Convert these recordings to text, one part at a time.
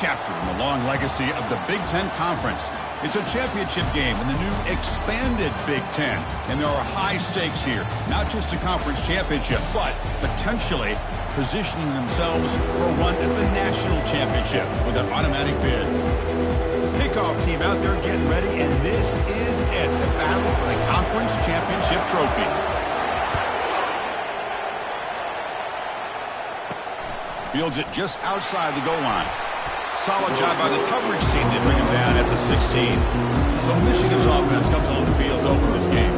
Chapter in the long legacy of the Big Ten Conference. It's a championship game in the new expanded Big Ten. And there are high stakes here. Not just a conference championship, but potentially positioning themselves for a run at the national championship with an automatic bid. Kickoff team out there getting ready, and this is it. The battle for the conference championship trophy. Fields it just outside the goal line. Solid job by the coverage team to bring him down at the 16. So Michigan's offense comes on the field to open this game.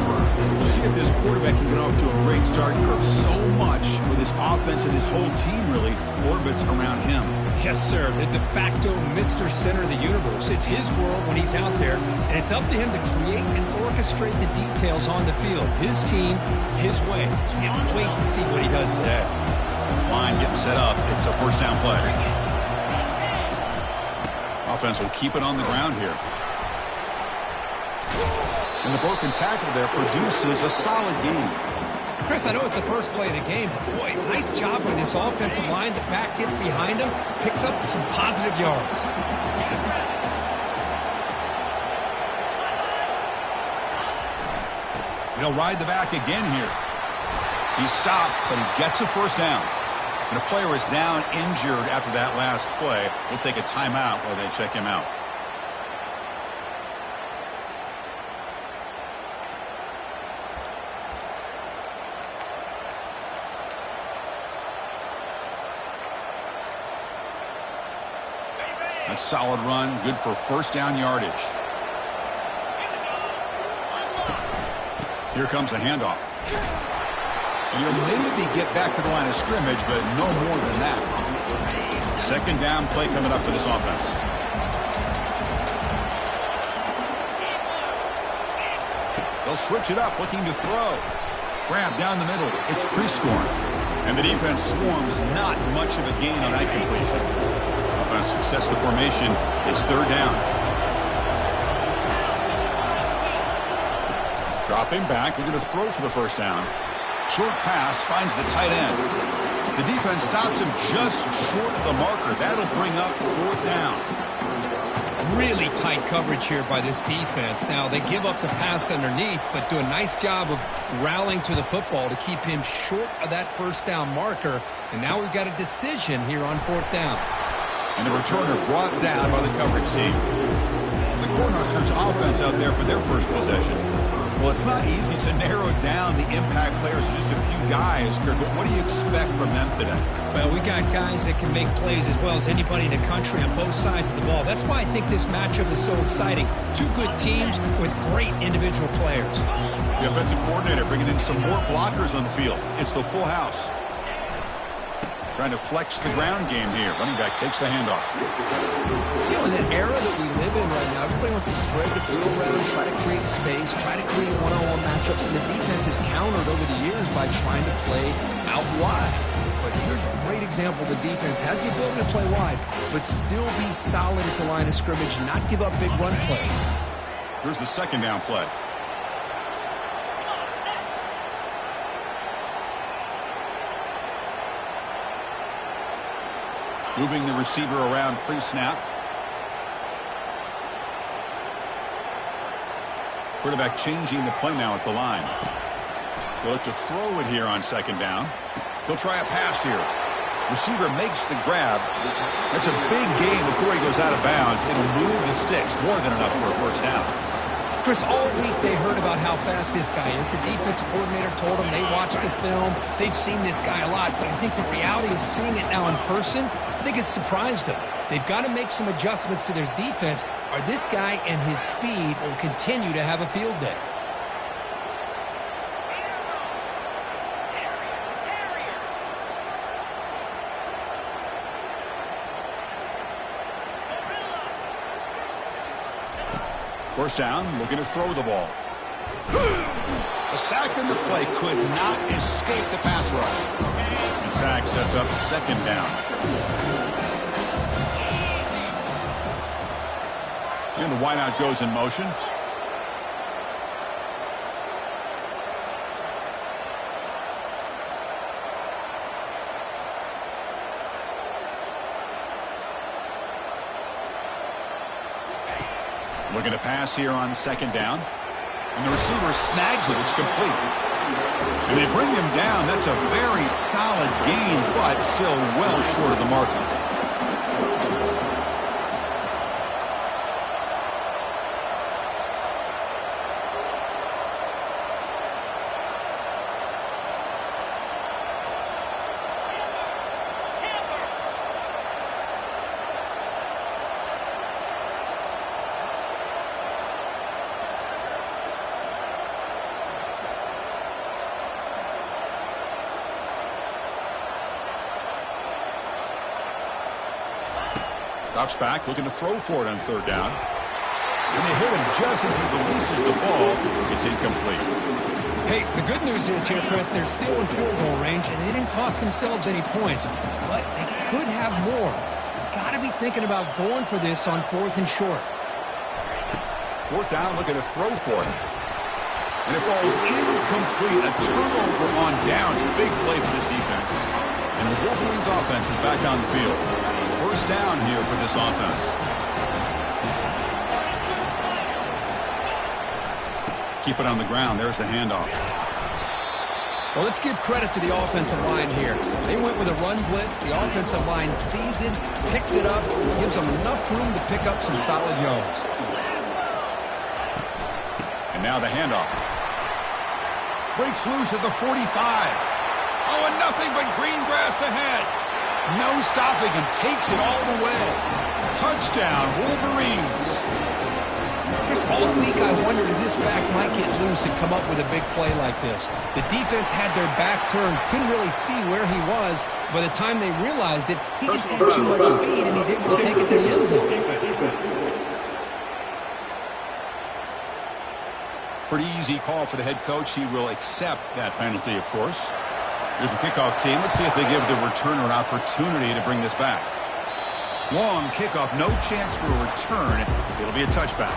We'll see if this quarterback can get off to a great start. Kirk, so much for this offense and his whole team really orbits around him. Yes, sir. The de facto Mr. Center of the universe. It's his world when he's out there, and it's up to him to create and orchestrate the details on the field. His team, his way. Can't wait to see what he does today. This line getting set up. It's a first down play. Offense will keep it on the ground here. And the broken tackle there produces a solid gain. Chris, I know it's the first play of the game, but boy, nice job by this offensive line. The back gets behind him, picks up some positive yards. He'll ride the back again here. He's stopped, but he gets a first down. And a player is down injured after that last play. We'll take a timeout while they check him out. That's a solid run, good for first down yardage. Here comes the handoff. And you'll maybe get back to the line of scrimmage, but no more than that. Second down play coming up for this offense. They'll switch it up, looking to throw. Grab down the middle. It's pre-scoring. And the defense swarms, not much of a gain on that completion. Offense sets the formation. It's third down. Dropping back. We're going to throw for the first down. Short pass finds the tight end. The defense stops him just short of the marker. That'll bring up fourth down. Really tight coverage here by this defense. Now, they give up the pass underneath, but do a nice job of rallying to the football to keep him short of that first down marker. And now we've got a decision here on fourth down. And the returner brought down by the coverage team. The Cornhuskers offense out there for their first possession. Well, it's not easy to narrow down the impact players to just a few guys, Kirk, but what do you expect from them today? Well, we got guys that can make plays as well as anybody in the country on both sides of the ball. That's why I think this matchup is so exciting. Two good teams with great individual players. The offensive coordinator bringing in some more blockers on the field. It's the full house. Trying to flex the ground game here. Running back takes the handoff. You know, in that era that we live in right now, everybody wants to spread the field around, try to create space, try to create one-on-one matchups, and the defense has countered over the years by trying to play out wide. But here's a great example. The defense has the ability to play wide, but still be solid at the line of scrimmage, not give up big run plays. Here's the second down play. Moving the receiver around pre-snap. Quarterback changing the play now at the line. He'll look to throw it here on second down. He'll try a pass here. Receiver makes the grab. That's a big gain before he goes out of bounds. It'll move the sticks, more than enough for a first down. Chris, all week they heard about how fast this guy is. The defensive coordinator told them they watched the film. They've seen this guy a lot, but I think the reality is seeing it now in person, I think it's surprised them. They've got to make some adjustments to their defense, or this guy and his speed will continue to have a field day. First down, looking to throw the ball. A sack in the play could not escape the pass rush. And sack sets up second down. And the wideout goes in motion. Looking to pass here on second down. And the receiver snags it. It's complete. And they bring him down. That's a very solid gain, but still well short of the marker. Drops back, looking to throw for it on third down. And they hit him just as he releases the ball. It's incomplete. Hey, the good news is here, Chris, they're still in field goal range, and they didn't cost themselves any points. But they could have more. Got to be thinking about going for this on 4th and short. Fourth down, looking to throw for it. And it falls incomplete. A turnover on downs. Big play for this defense. And the Wolverines offense is back on the field. First down here for this offense. Keep it on the ground. There's the handoff. Well, let's give credit to the offensive line here. They went with a run blitz. The offensive line sees it, picks it up, gives them enough room to pick up some solid yards. And now the handoff. Breaks loose at the 45. Oh, and nothing but green grass ahead. No stopping him. Takes it all the way. Touchdown, Wolverines. Just all week I wondered if this back might get loose and come up with a big play like this. The defense had their back turned, couldn't really see where he was. By the time they realized it, he just had too much speed, and he's able to take it to the end zone. Pretty easy call for the head coach. He will accept that penalty, of course. Here's the kickoff team. Let's see if they give the returner an opportunity to bring this back. Long kickoff, no chance for a return. It'll be a touchback.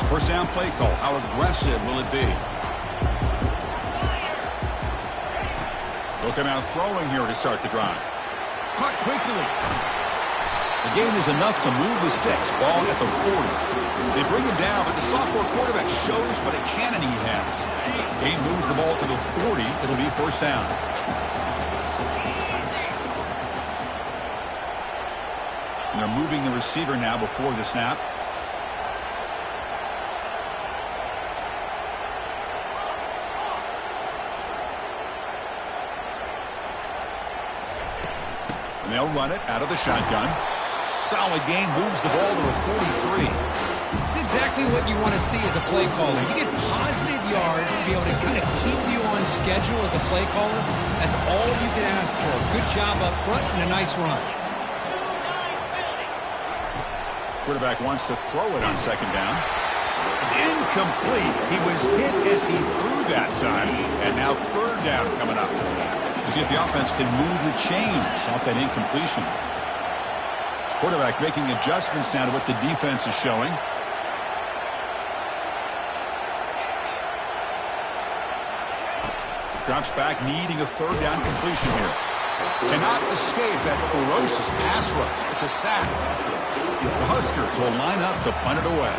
First down play call. How aggressive will it be? Looking out throwing here to start the drive. Caught quickly. The gain is enough to move the sticks. Ball at the 40. They bring him down, but the sophomore quarterback shows what a cannon he has. Gain moves the ball to the 40. It'll be first down. And they're moving the receiver now before the snap. And they'll run it out of the shotgun. Solid gain, moves the ball to a 43. It's exactly what you want to see as a play caller. You get positive yards to be able to kind of keep you on schedule as a play caller. That's all you can ask for. Good job up front and a nice run. Quarterback wants to throw it on second down. It's incomplete. He was hit as he threw that time. And now third down coming up. See if the offense can move the chains off that incompletion. Quarterback making adjustments now to what the defense is showing. Drops back, needing a third down completion here. Cannot escape that ferocious pass rush. It's a sack. The Huskers will line up to punt it away.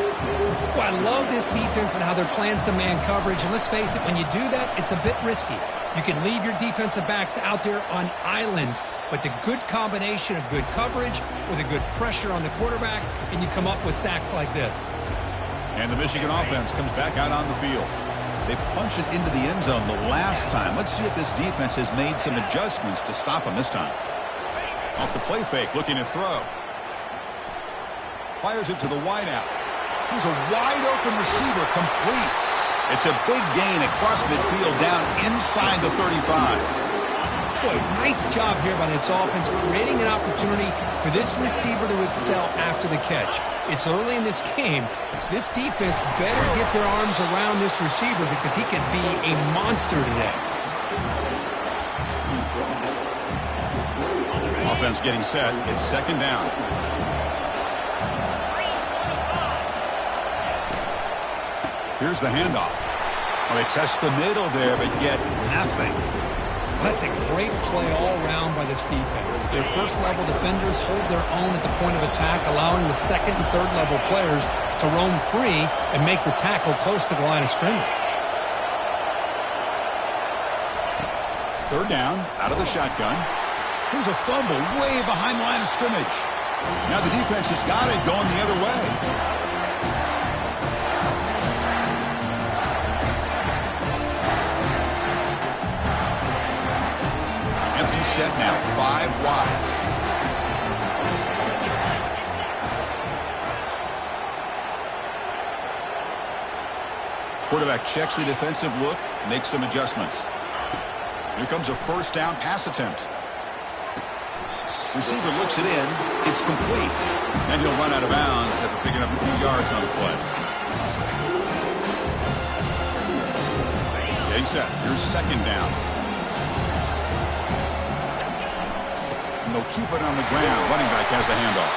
Well, I love this defense and how they're playing some man coverage. And let's face it, when you do that, it's a bit risky. You can leave your defensive backs out there on islands, but the good combination of good coverage with a good pressure on the quarterback, and you come up with sacks like this. And the Michigan offense comes back out on the field. They punch it into the end zone the last time. Let's see if this defense has made some adjustments to stop them this time. Off the play fake, looking to throw. Fires it to the wideout. He's a wide-open receiver, complete. It's a big gain across midfield down inside the 35. Boy, nice job here by this offense, creating an opportunity for this receiver to excel after the catch. It's early in this game, so this defense better get their arms around this receiver because he could be a monster today. Offense getting set. It's second down. Here's the handoff. Well, they test the middle there, but get nothing. Well, that's a great play all around by this defense. Their first-level defenders hold their own at the point of attack, allowing the second and third-level players to roam free and make the tackle close to the line of scrimmage. Third down, out of the shotgun. Here's a fumble way behind the line of scrimmage. Now the defense has got it going the other way. Empty set now, 5 wide. Quarterback checks the defensive look, makes some adjustments. Here comes a first down pass attempt. Receiver looks it in. It's complete. And he'll run out of bounds after picking up a few yards on the play. Getting set. Here's second down. And they'll keep it on the ground. Running back has the handoff.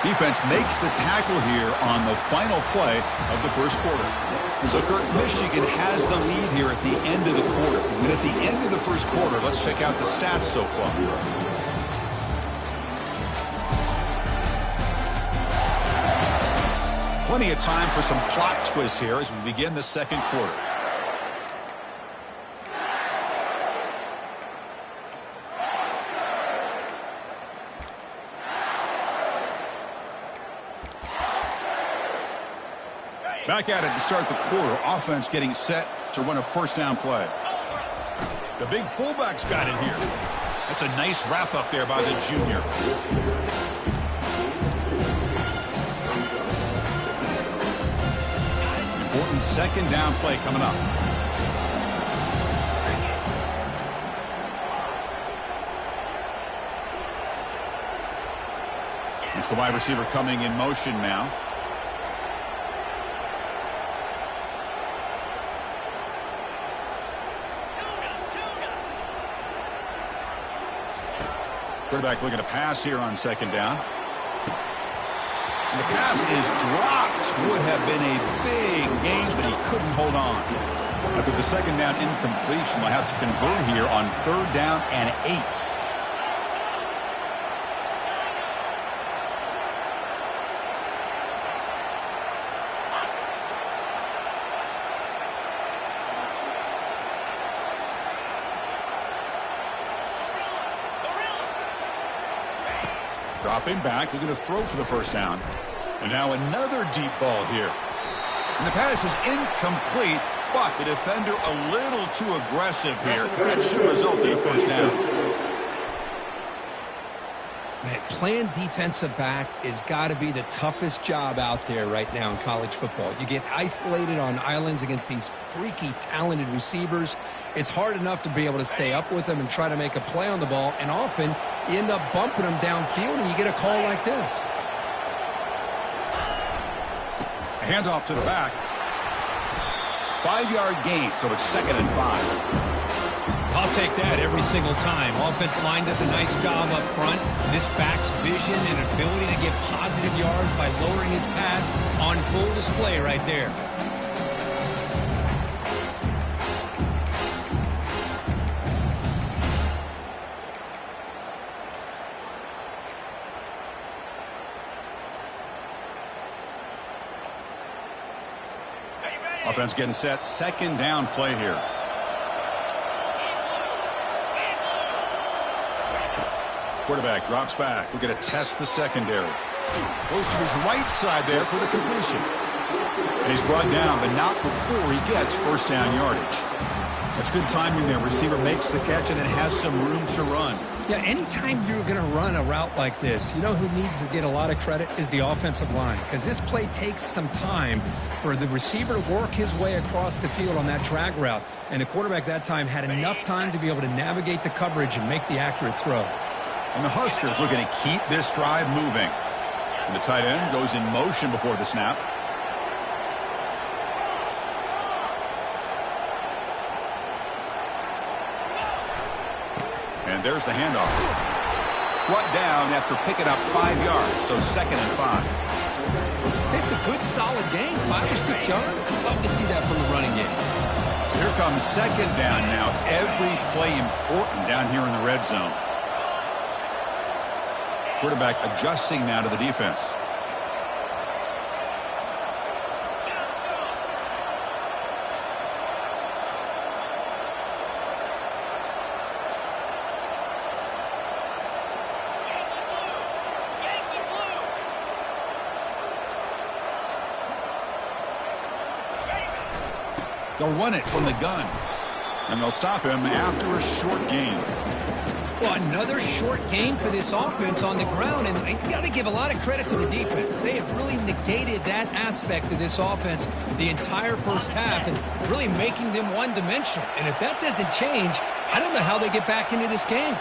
Defense makes the tackle here on the final play of the first quarter. So, Kurt, Michigan has the lead here at the end of the quarter. And at the end of the first quarter, let's check out the stats so far. Plenty of time for some plot twists here as we begin the second quarter. Back at it to start the quarter. Offense getting set to run a first down play. The big fullback's got it here. That's a nice wrap up there by the junior. Important second down play coming up. It's the wide receiver coming in motion now. Quarterback looking to pass here on second down. And the pass is dropped. Would have been a big gain, but he couldn't hold on. After the second down incompletion, they'll have to convert here on third down and 8. Dropping back, looking to throw for the first down. And now another deep ball here. And the pass is incomplete, but the defender a little too aggressive here. That should result in a first down. Man, playing defensive back has got to be the toughest job out there right now in college football. You get isolated on islands against these freaky, talented receivers. It's hard enough to be able to stay up with them and try to make a play on the ball, and often you end up bumping them downfield and you get a call like this. A handoff to the back. 5-yard gain, so it's 2nd and 5. I'll take that every single time. Offensive line does a nice job up front. This back's vision and ability to get positive yards by lowering his pads on full display right there. Offense getting set. Second down play here. Quarterback drops back. We're going to test the secondary. Goes to his right side there for the completion. And he's brought down, but not before he gets first down yardage. That's good timing there. Receiver makes the catch and then has some room to run. Yeah, anytime you're going to run a route like this, you know who needs to get a lot of credit is the offensive line. Because this play takes some time for the receiver to work his way across the field on that drag route. And the quarterback that time had enough time to be able to navigate the coverage and make the accurate throw. And the Huskers looking to keep this drive moving. And the tight end goes in motion before the snap. And there's the handoff. Brought down after picking up 5 yards, so 2nd and 5. It's a good, solid game. 5 or 6 yards. Love to see that from the running game. Here comes second down now. Every play important down here in the red zone. Quarterback adjusting now to the defense. They'll run it from the gun. And they'll stop him after a short gain. Well, another short game for this offense on the ground, and you got to give a lot of credit to the defense. They have really negated that aspect of this offense the entire first half and really making them one-dimensional. And if that doesn't change, I don't know how they get back into this game.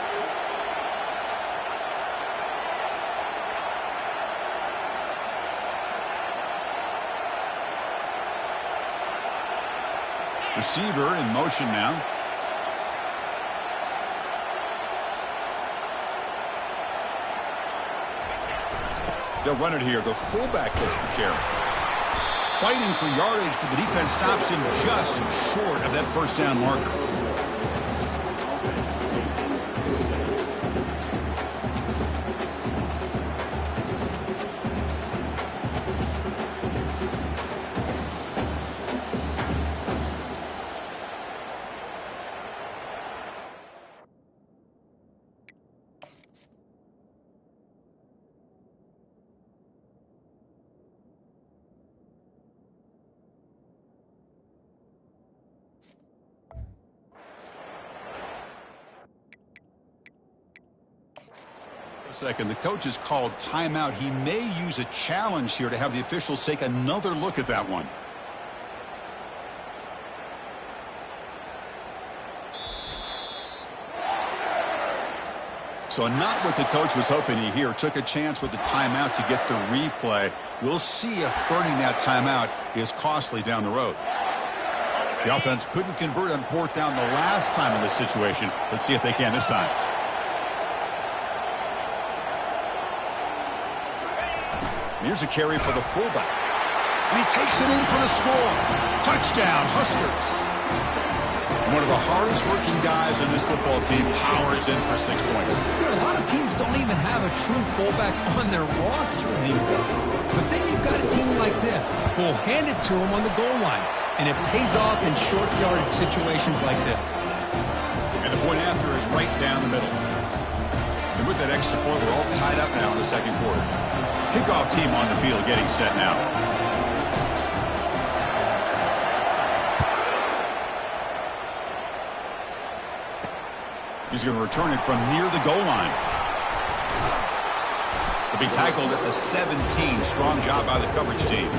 Receiver in motion now. They'll run it here. The fullback gets the carry. Fighting for yardage, but the defense stops him just short of that first down marker. Second, the coach has called timeout. He may use a challenge here to have the officials take another look at that one. So not what the coach was hoping to hear. Took a chance with the timeout to get the replay. We'll see if burning that timeout is costly down the road. The offense couldn't convert on fourth down the last time in this situation. Let's see if they can this time. Here's a carry for the fullback. And he takes it in for the score. Touchdown, Huskers. One of the hardest working guys on this football team powers in for 6 points. A lot of teams don't even have a true fullback on their roster anymore. But then you've got a team like this who will hand it to them on the goal line. And it pays off in short yardage situations like this. And the point after is right down the middle. And with that extra point, we're all tied up now in the second quarter. Kickoff team on the field getting set now. He's going to return it from near the goal line. To be tackled at the 17. Strong job by the coverage team.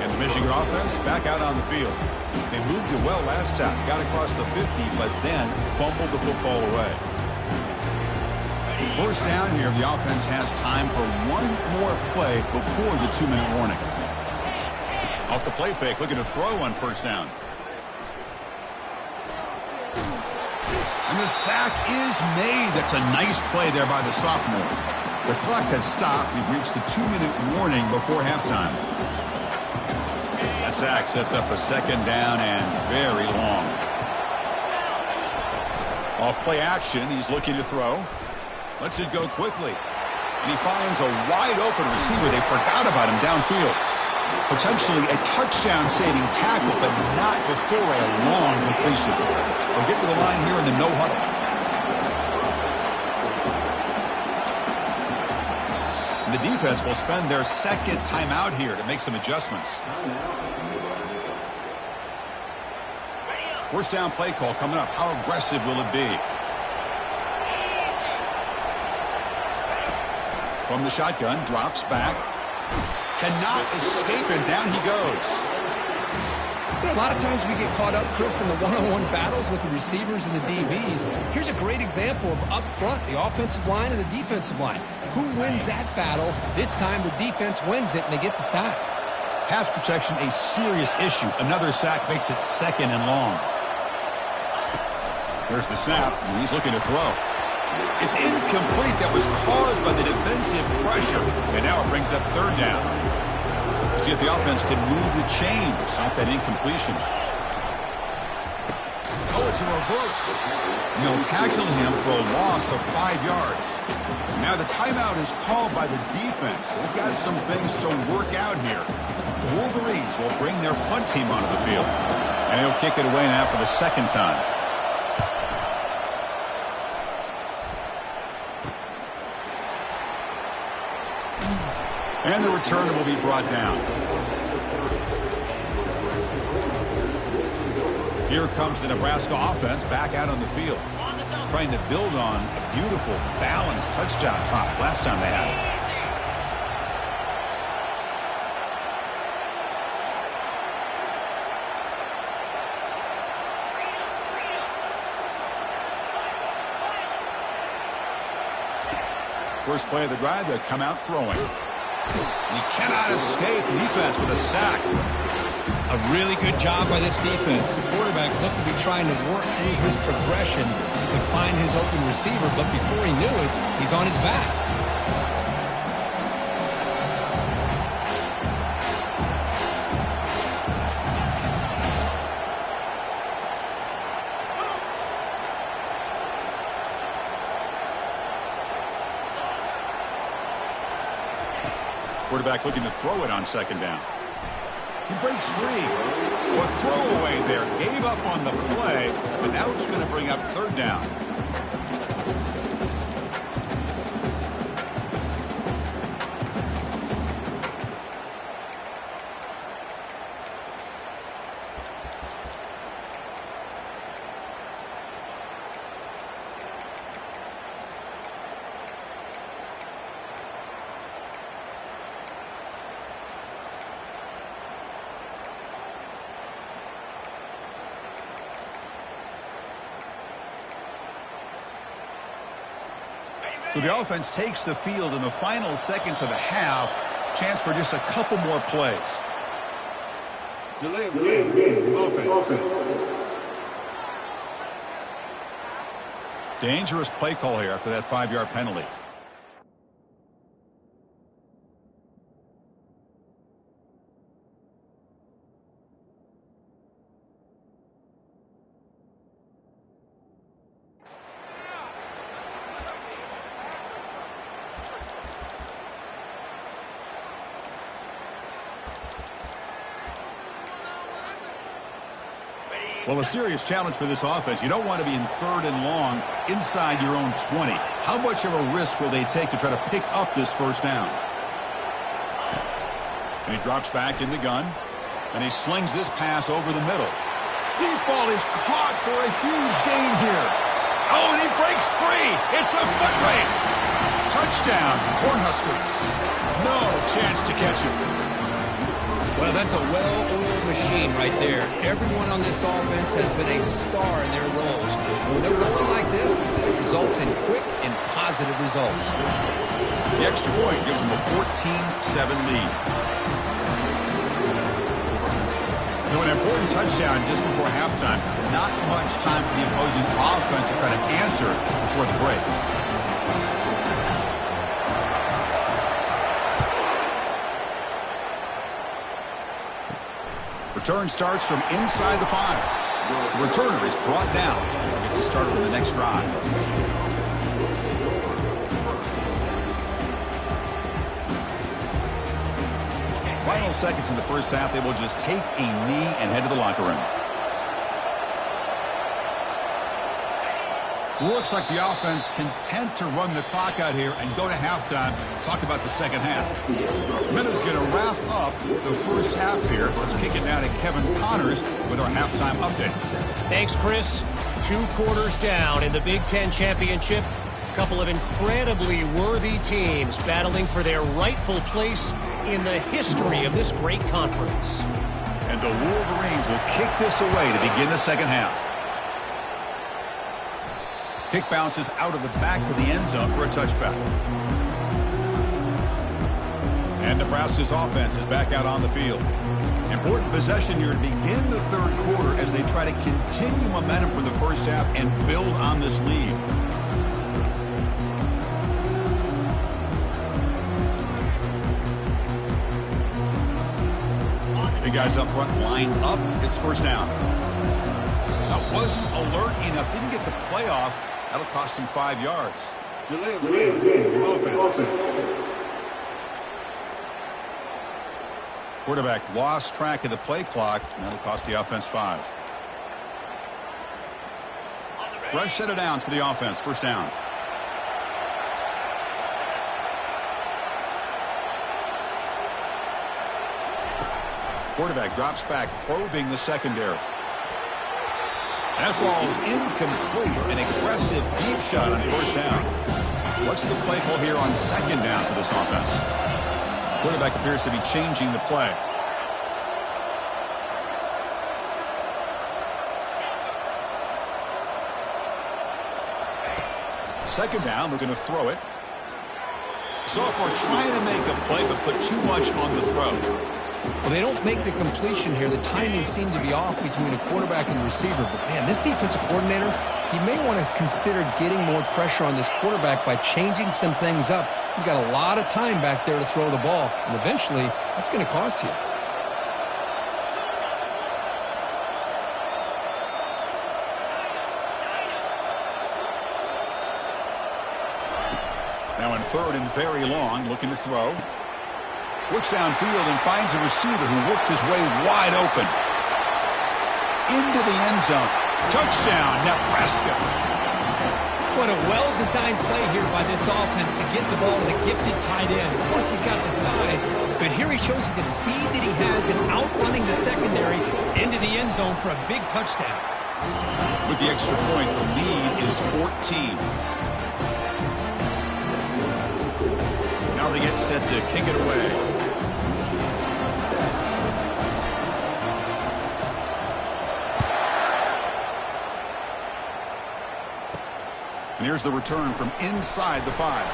And the Michigan offense back out on the field. They moved it well last time. Got across the 50, but then fumbled the football away. First down here, the offense has time for one more play before the 2-minute warning. Off the play fake, looking to throw on first down. And the sack is made. That's a nice play there by the sophomore. The clock has stopped. We've reached the 2-minute warning before halftime. That sack sets up a second down and very long. Off play action, he's looking to throw. Lets it go quickly. And he finds a wide-open receiver. They forgot about him downfield. Potentially a touchdown-saving tackle, but not before a long completion. We'll get to the line here in the no huddle. And the defense will spend their second timeout here to make some adjustments. First down play call coming up. How aggressive will it be? From the shotgun, drops back. Cannot escape, and down he goes. A lot of times we get caught up, Chris, in the one-on-one battles with the receivers and the DBs. Here's a great example of up front, the offensive line and the defensive line. Who wins that battle? This time the defense wins it, and they get the sack. Pass protection, a serious issue. Another sack makes it second and long. There's the snap, and he's looking to throw. It's incomplete. That was caused by the defensive pressure. And now it brings up third down. See if the offense can move the chain to stop that incompletion. Oh, it's a reverse. And they'll tackle him for a loss of 5 yards. Now the timeout is called by the defense. They've got some things to work out here. The Wolverines will bring their punt team onto the field. And he'll kick it away now for the second time. And the return will be brought down. Here comes the Nebraska offense back out on the field, trying to build on a beautiful, balanced touchdown drive last time they had it. First play of the drive, they come out throwing. He cannot escape the defense with a sack. A really good job by this defense. The quarterback looked to be trying to work through his progressions to find his open receiver, but before he knew it, he's on his back. Quarterback looking to throw it on second down. He breaks free. A throwaway there. Gave up on the play, but now it's going to bring up third down. So the offense takes the field in the final seconds of the half. Chance for just a couple more plays. Delay of game. Offense. Dangerous play call here after that 5-yard penalty. Well, a serious challenge for this offense. You don't want to be in third and long inside your own 20. How much of a risk will they take to try to pick up this first down? And he drops back in the gun, and he slings this pass over the middle. Deep ball is caught for a huge gain here. Oh, and he breaks free. It's a foot race. Touchdown, Cornhuskers. No chance to catch him. Well, that's a well-oiled machine right there. Everyone on this offense has been a star in their roles. And when they're rolling like this, it results in quick and positive results. The extra point gives them a 14-7 lead. So an important touchdown just before halftime. Not much time for the opposing offense to try to answer before the break. Return starts from inside the 5. The returner is brought down. Gets us started on the next drive. Final seconds in the first half, they will just take a knee and head to the locker room. Looks like the offense content to run the clock out here and go to halftime. Talk about the second half. Minutes going to wrap up the first half here. Let's kick it down to Kevin Connors with our halftime update. Thanks, Chris. 2 quarters down in the Big Ten Championship. A couple of incredibly worthy teams battling for their rightful place in the history of this great conference. And the Wolverines will kick this away to begin the second half. Kick bounces out of the back of the end zone for a touchback. And Nebraska's offense is back out on the field. Important possession here to begin the third quarter as they try to continue momentum for the first half and build on this lead. guys up front lined up. It's first down. That wasn't alert enough. Didn't get the play off. That'll cost him 5 yards. Delay of game. Offense. Quarterback lost track of the play clock, and that'll cost the offense 5. Fresh set of downs for the offense. First down. Quarterback drops back, probing the secondary. That ball's incomplete. An aggressive deep shot on first down. What's the play call here on second down for this offense? Quarterback appears to be changing the play. Second down, we're going to throw it. Sophomore trying to make a play, but put too much on the throw. Well, they don't make the completion here. The timing seemed to be off between a quarterback and receiver. But, man, this defensive coordinator, he may want to consider getting more pressure on this quarterback by changing some things up. He's got a lot of time back there to throw the ball, and eventually that's going to cost you. Now in third and very long, looking to throw. Looks downfield and finds a receiver who worked his way wide open. Into the end zone. Touchdown, Nebraska. What a well-designed play here by this offense to get the ball to the gifted tight end. Of course, he's got the size, but here he shows you the speed that he has in outrunning the secondary into the end zone for a big touchdown. With the extra point, the lead is 14. Now they get set to kick it away. And here's the return from inside the 5.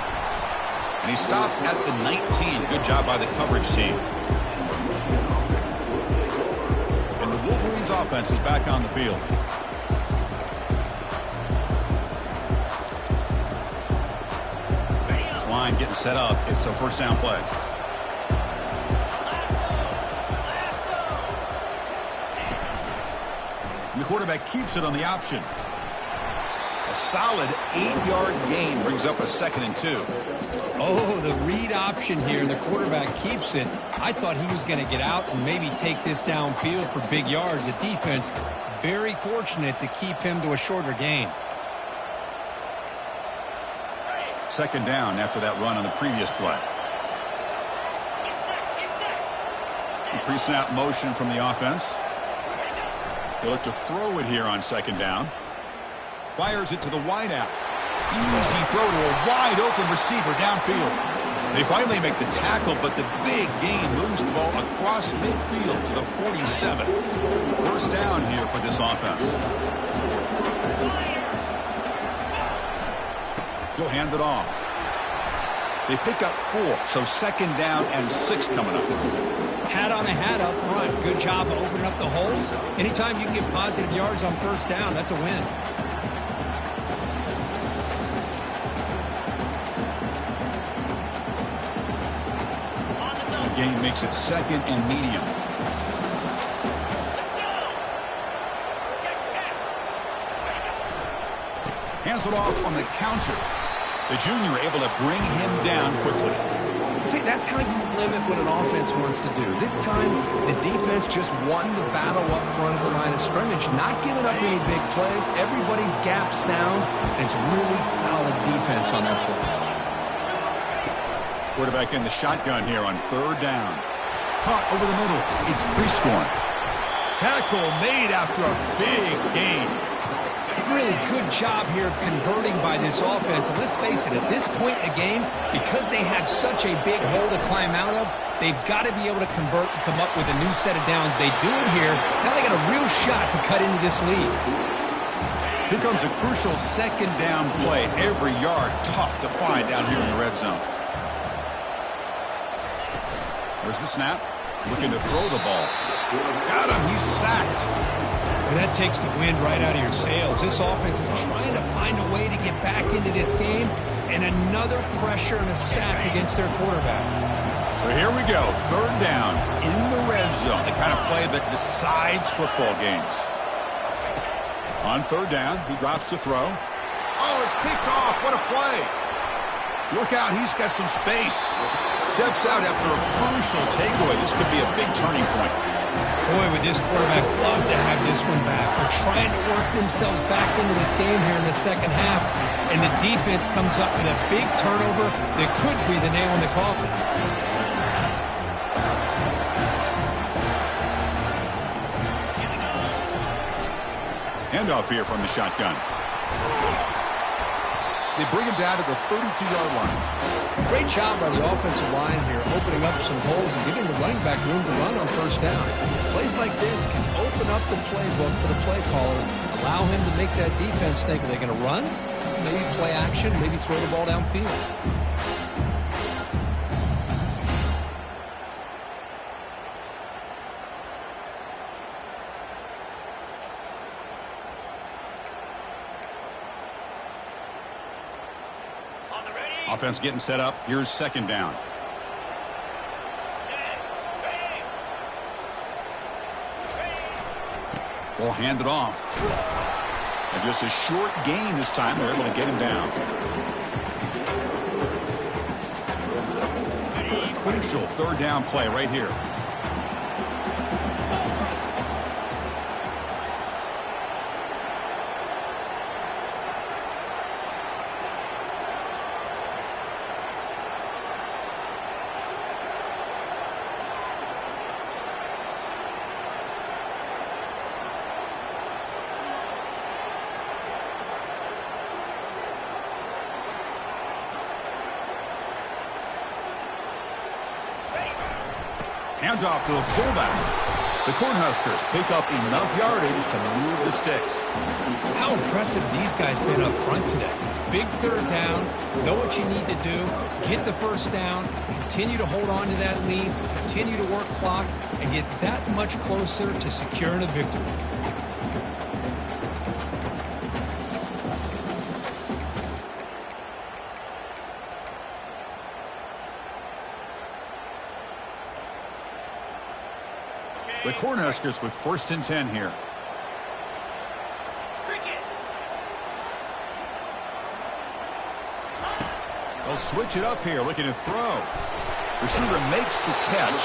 And he stopped at the 19. Good job by the coverage team. And the Wolverines offense is back on the field. This line getting set up. It's a first down play. And the quarterback keeps it on the option. A solid 8-yard gain brings up a 2nd and 2. Oh, the read option here. The quarterback keeps it. I thought he was going to get out and maybe take this downfield for big yards. The defense very fortunate to keep him to a shorter gain. Second down after that run on the previous play. Pre-snap motion from the offense. They'll look to throw it here on second down. Fires it to the wideout. Easy throw to a wide-open receiver downfield. They finally make the tackle, but the big gain moves the ball across midfield to the 47. First down here for this offense. He'll hand it off. They pick up 4, so second down and 6 coming up. Hat on a hat up front. Good job of opening up the holes. Anytime you can get positive yards on first down, that's a win. Gain makes it second and medium. Hands it off on the counter. The junior able to bring him down quickly. See, that's how you limit what an offense wants to do. This time, the defense just won the battle up front at the line of scrimmage, not giving up any big plays. Everybody's gap sound, and it's really solid defense on that play. Quarterback in the shotgun here on third down. Caught over the middle. It's Prescorn. Tackle made after a big gain. Really good job here of converting by this offense. And let's face it, at this point in the game, because they have such a big hole to climb out of, they've got to be able to convert and come up with a new set of downs. They do it here. Now they got a real shot to cut into this lead. Here comes a crucial second down play. Every yard tough to find down here in the red zone. There's the snap. Looking to throw the ball. Got him. He's sacked. Well, that takes the wind right out of your sails. This offense is trying to find a way to get back into this game, and another pressure and a sack against their quarterback. So here we go, third down in the red zone, the kind of play that decides football games. On third down, he drops to throw. Oh, it's picked off. What a play. Look out, he's got some space. Steps out after a crucial takeaway. This could be a big turning point. Boy, would this quarterback love to have this one back. They're trying to work themselves back into this game here in the second half, and the defense comes up with a big turnover that could be the nail in the coffin. Handoff here from the shotgun. They bring him down to the 32-yard line. Great job by the offensive line here, opening up some holes and giving the running back room to run on first down. Plays like this can open up the playbook for the play caller, allow him to make that defense think, are they going to run? Maybe play action, maybe throw the ball downfield. Offense getting set up. Here's second down. We'll hand it off. And just a short gain this time. They're able to get him down. Crucial third down play right here. Hands off to the fullback. The Cornhuskers pick up enough yardage to move the sticks. How impressive these guys been up front today. Big third down, know what you need to do, get the first down, continue to hold on to that lead, continue to work clock, and get that much closer to securing a victory. The Cornhuskers with 1st and 10 here. They'll switch it up here, looking to throw. Receiver makes the catch.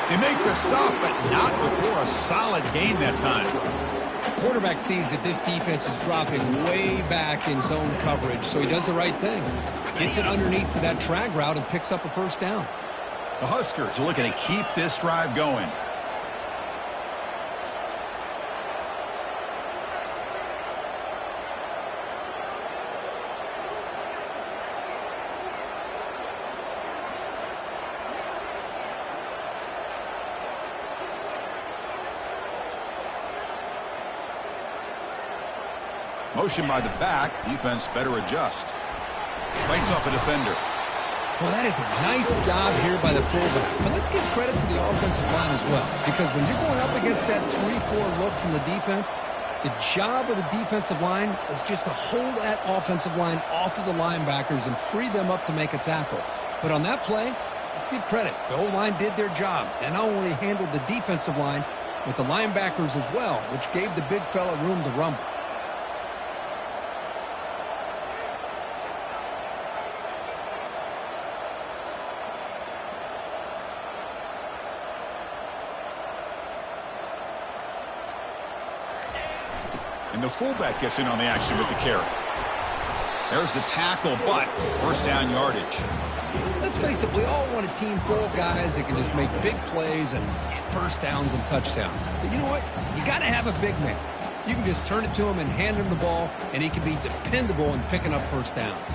They make the stop, but not before a solid gain that time. Quarterback sees that this defense is dropping way back in zone coverage, so he does the right thing. Gets it underneath to that drag route and picks up a first down. The Huskers are looking to keep this drive going. Motion by the back. Defense better adjust. Fights off a defender. Well, that is a nice job here by the fullback. But let's give credit to the offensive line as well. Because when you're going up against that 3-4 look from the defense, the job of the defensive line is just to hold that offensive line off of the linebackers and free them up to make a tackle. But on that play, let's give credit. The O-line did their job and not only handled the defensive line, but the linebackers as well, which gave the big fella room to rumble. And the fullback gets in on the action with the carry. There's the tackle, but first down yardage. Let's face it, we all want a team full of guys that can just make big plays and get first downs and touchdowns. But you know what? You got to have a big man. You can just turn it to him and hand him the ball, and he can be dependable in picking up first downs.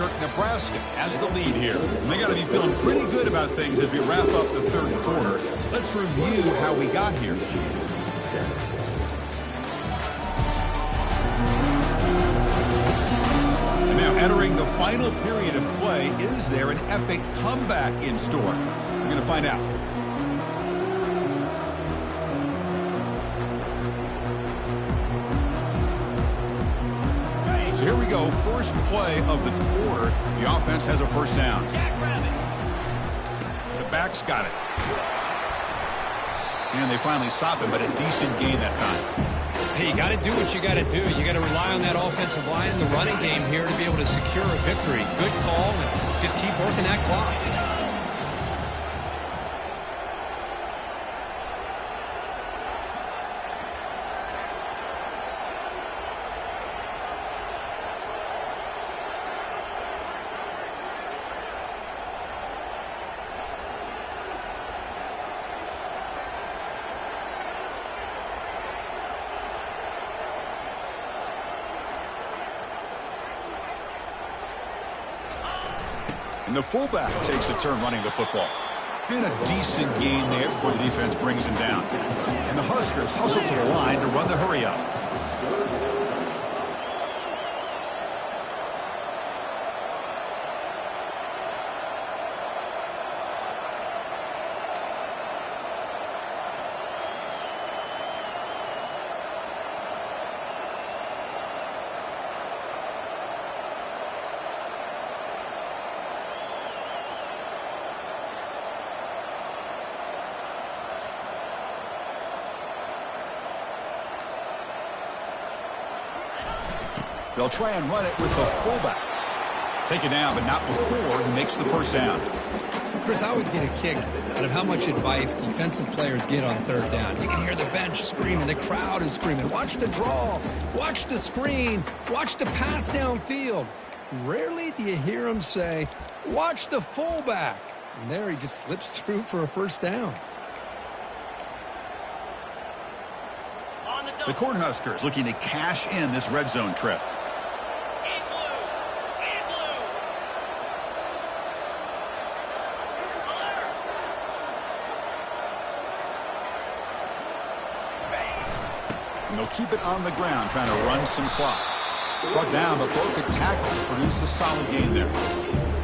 Selkirk, Nebraska has the lead here. And they got to be feeling pretty good about things as we wrap up the third quarter. Let's review how we got here. And now entering the final period of play, is there an epic comeback in store? We're going to find out. first play of the quarter, the offense has a first down. The back's got it. And they finally stop him, but a decent gain that time. Hey, you got to do what you got to do. You got to rely on that offensive line in the running game here to be able to secure a victory. Good call, and just keep working that clock. And the fullback takes a turn running the football. And a decent gain there before the defense brings him down. And the Huskers hustle to the line to run the hurry up. They'll try and run it with the fullback. Take it down, but not before he makes the first down. Chris, I always get a kick out of how much advice defensive players get on third down. You can hear the bench screaming. The crowd is screaming. Watch the draw. Watch the screen. Watch the pass downfield. Rarely do you hear them say, watch the fullback. And there he just slips through for a first down. The Cornhuskers looking to cash in this red zone trip. And they'll keep it on the ground, trying to run some clock. Brought down, but broke a tackle to produce a solid gain there.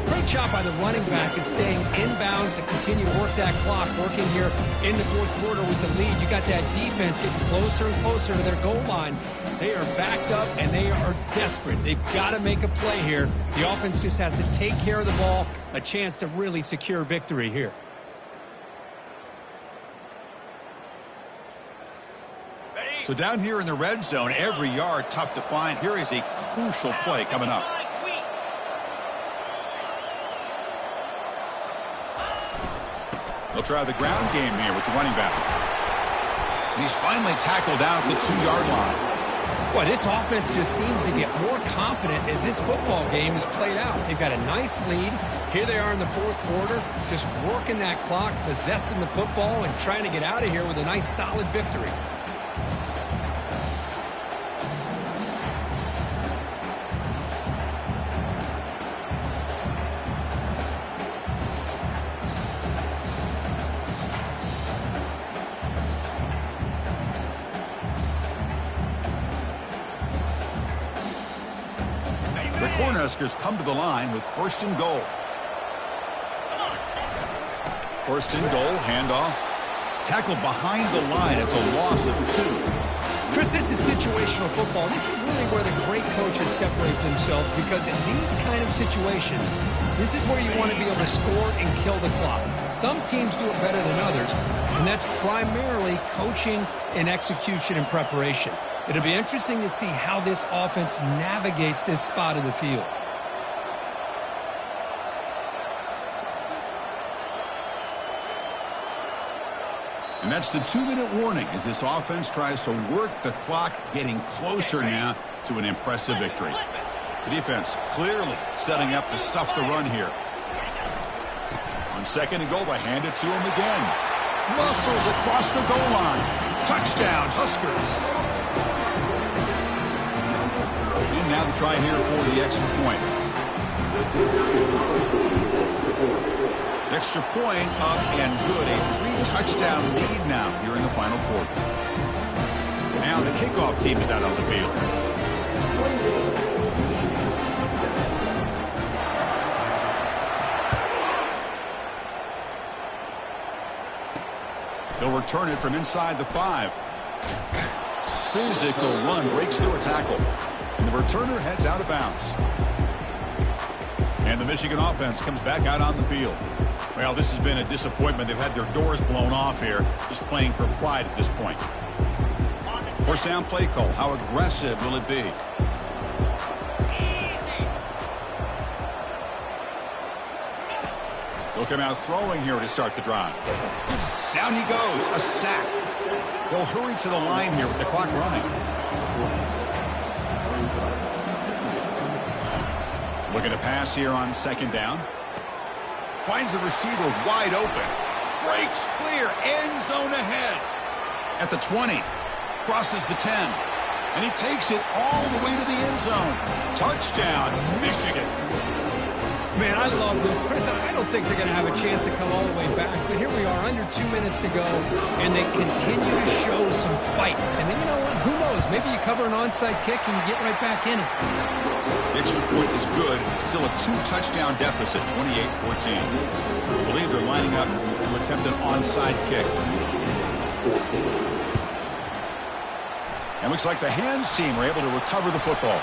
Great job by the running back is staying inbounds to continue to work that clock, working here in the fourth quarter with the lead. You got that defense getting closer and closer to their goal line. They are backed up, and they are desperate. They've got to make a play here. The offense just has to take care of the ball, a chance to really secure victory here. So down here in the red zone, every yard tough to find. Here is a crucial play coming up. They'll try the ground game here with the running back. And he's finally tackled down at the 2-yard line. Boy, this offense just seems to get more confident as this football game is played out. They've got a nice lead. Here they are in the fourth quarter, just working that clock, possessing the football, and trying to get out of here with a nice, solid victory. Cornhuskers come to the line with first and goal. First and goal, handoff. Tackled behind the line. It's a loss of 2. Chris, this is situational football. This is really where the great coaches separate themselves, because in these kind of situations, this is where you want to be able to score and kill the clock. Some teams do it better than others, and that's primarily coaching and execution and preparation. It'll be interesting to see how this offense navigates this spot of the field. And that's the 2-minute warning as this offense tries to work the clock, getting closer now to an impressive victory. The defense clearly setting up to stuff the run here. On second and goal, they hand it to him again. Muscles across the goal line. Touchdown, Huskers. And now the try here for the extra point. Extra point up and good. A 3-touchdown lead now here in the final quarter. Now the kickoff team is out on the field. They'll return it from inside the 5. Physical run breaks through a tackle. And the returner heads out of bounds. And the Michigan offense comes back out on the field. Well, this has been a disappointment. They've had their doors blown off here, just playing for pride at this point. First down play call. How aggressive will it be? They'll come out throwing here to start the drive. Down he goes. A sack. They'll hurry to the line here with the clock running. Looking to pass here on second down. Finds the receiver wide open. Breaks clear. End zone ahead. At the 20. Crosses the 10. And he takes it all the way to the end zone. Touchdown, Michigan. Man, I love this. Chris, I don't think they're going to have a chance to come all the way back, but here we are, under 2 minutes to go, and they continue to show some fight. And then, you know what? Who knows? Maybe you cover an onside kick and you get right back in it. The extra point is good. Still a 2-touchdown deficit, 28-14. I believe they're lining up to attempt an onside kick. And looks like the hands team were able to recover the football.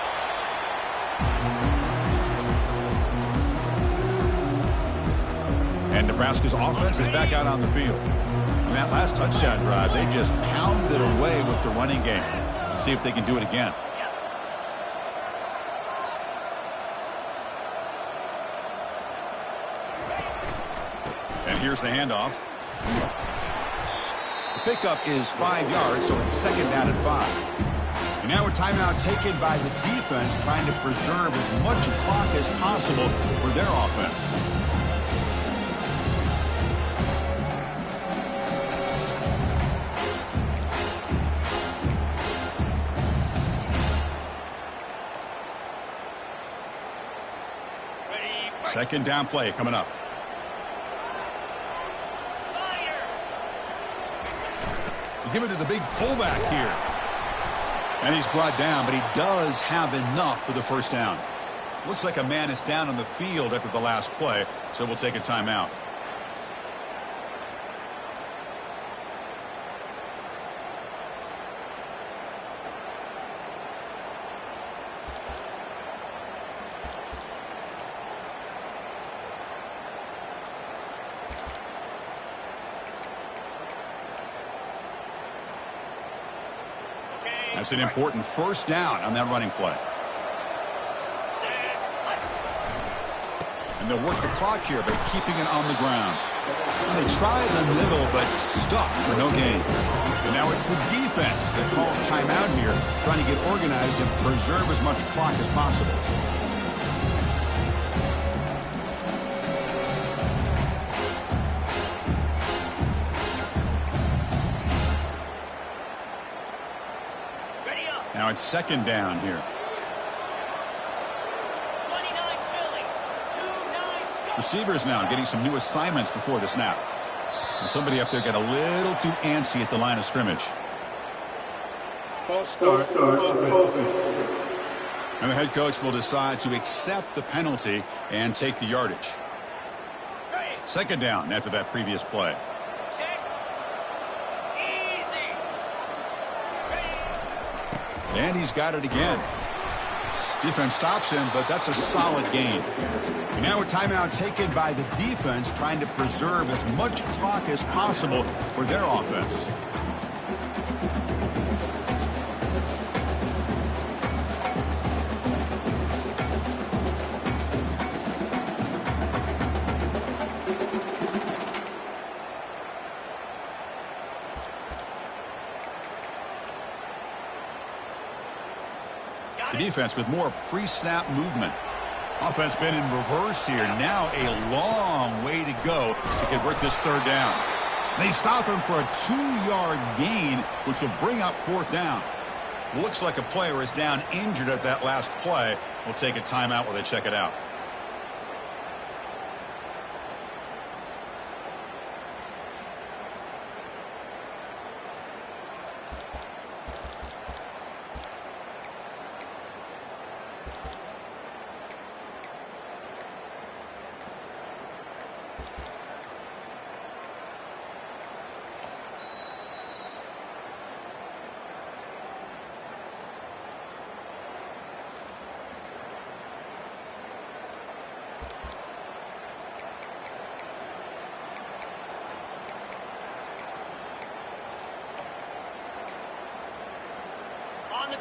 And Nebraska's offense is back out on the field. On that last touchdown drive, they just pounded away with the running game. Let's see if they can do it again. And here's the handoff. The pickup is 5 yards, so it's second down and 5. And now a timeout taken by the defense, trying to preserve as much clock as possible for their offense. Second down play coming up. You give it to the big fullback here. And he's brought down, but he does have enough for the first down. Looks like a man is down on the field after the last play, so we'll take a timeout. That's an important first down on that running play. And they'll work the clock here by keeping it on the ground. And they try the middle, but stuck for no gain. And now it's the defense that calls timeout here, trying to get organized and preserve as much clock as possible. Now it's second down here. Receivers now getting some new assignments before the snap. And somebody up there got a little too antsy at the line of scrimmage. False start. And the head coach will decide to accept the penalty and take the yardage. Second down after that previous play. And he's got it again. Defense stops him, but that's a solid gain. And now a timeout taken by the defense, trying to preserve as much clock as possible for their offense. The defense with more pre-snap movement. Offense been in reverse here. Now a long way to go to convert this third down. They stop him for a 2-yard gain, which will bring up fourth down. Looks like a player is down injured at that last play. We'll take a timeout while they check it out.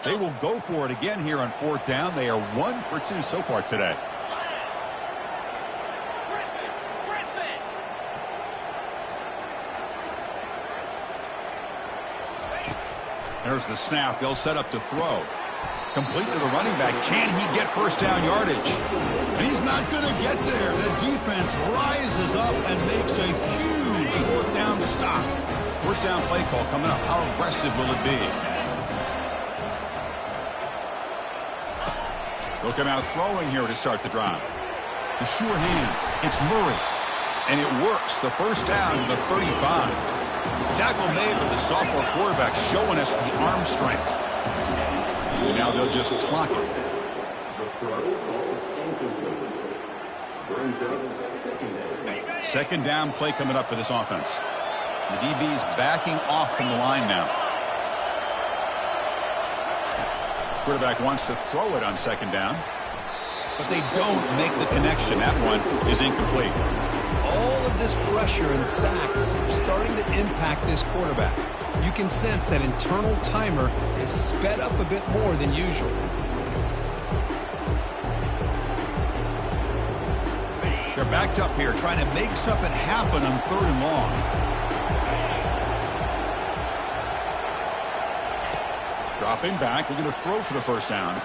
They will go for it again here on 4th down. They are 1 for 2 so far today. There's the snap. They'll set up to throw. Complete to the running back. Can he get first down yardage? And he's not going to get there. The defense rises up and makes a huge 4th down stop. First down play call coming up. How aggressive will it be? They'll come out throwing here to start the drive. The sure hands. It's Murray. And it works. The first down to the 35. Tackle made with the sophomore quarterback showing us the arm strength. And now they'll just clock it. Second down play coming up for this offense. The DB's backing off from the line now. Quarterback wants to throw it on second down, but they don't make the connection. That one is incomplete. All of this pressure and sacks are starting to impact this quarterback. You can sense that internal timer is sped up a bit more than usual. They're backed up here trying to make something happen on 3rd and long. Dropping back, we're going to throw for the first down.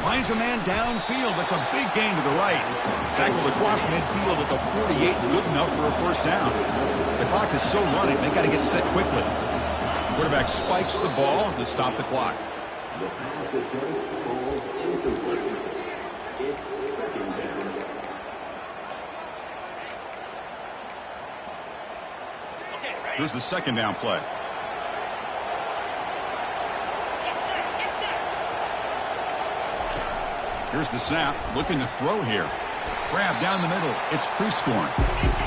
Finds a man downfield. That's a big gain to the right. Tackled across midfield at the 48. Good enough for a first down. The clock is still running. They got to get set quickly. Quarterback spikes the ball to stop the clock. Here's the second down play. Here's the snap. Looking to throw here. Grab down the middle. It's Prescorn.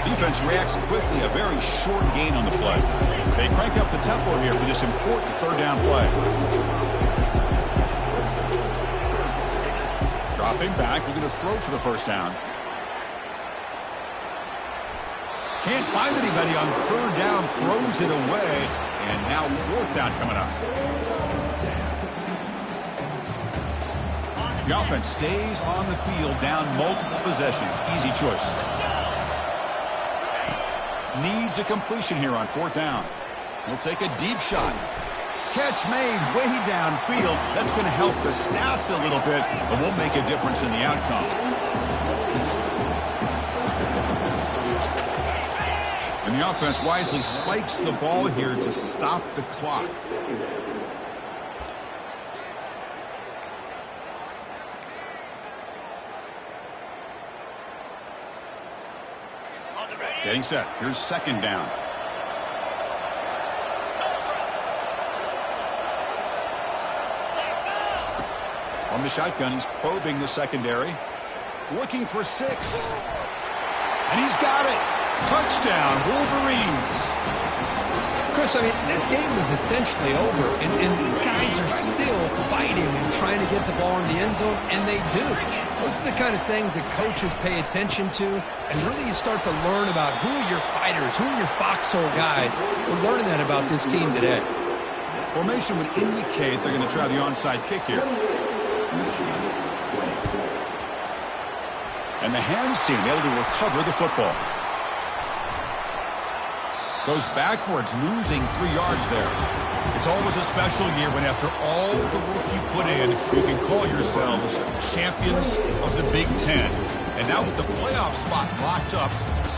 Defense reacts quickly. A very short gain on the play. They crank up the tempo here for this important 3rd down play. Dropping back. We're going to throw for the first down. Can't find anybody on 3rd down. Throws it away. And now 4th down coming up. The offense stays on the field, down multiple possessions. Easy choice. Needs a completion here on 4th down. He'll take a deep shot. Catch made way downfield. That's going to help the stats a little bit, but won't make a difference in the outcome. And the offense wisely spikes the ball here to stop the clock. Getting set. Here's second down. On the shotgun, he's probing the secondary. Looking for 6. And he's got it. Touchdown, Wolverines. Chris, I mean, this game is essentially over, and these guys are still fighting and trying to get the ball in the end zone, and they do. Those are the kind of things that coaches pay attention to, and really you start to learn about who are your fighters, who are your foxhole guys. We're learning that about this team today. Formation would indicate they're going to try the onside kick here. And the hands team able to recover the football. Goes backwards, losing 3 yards there. It's always a special year when after all the work you put in, you can call yourselves champions of the Big Ten. And now with the playoff spot locked up,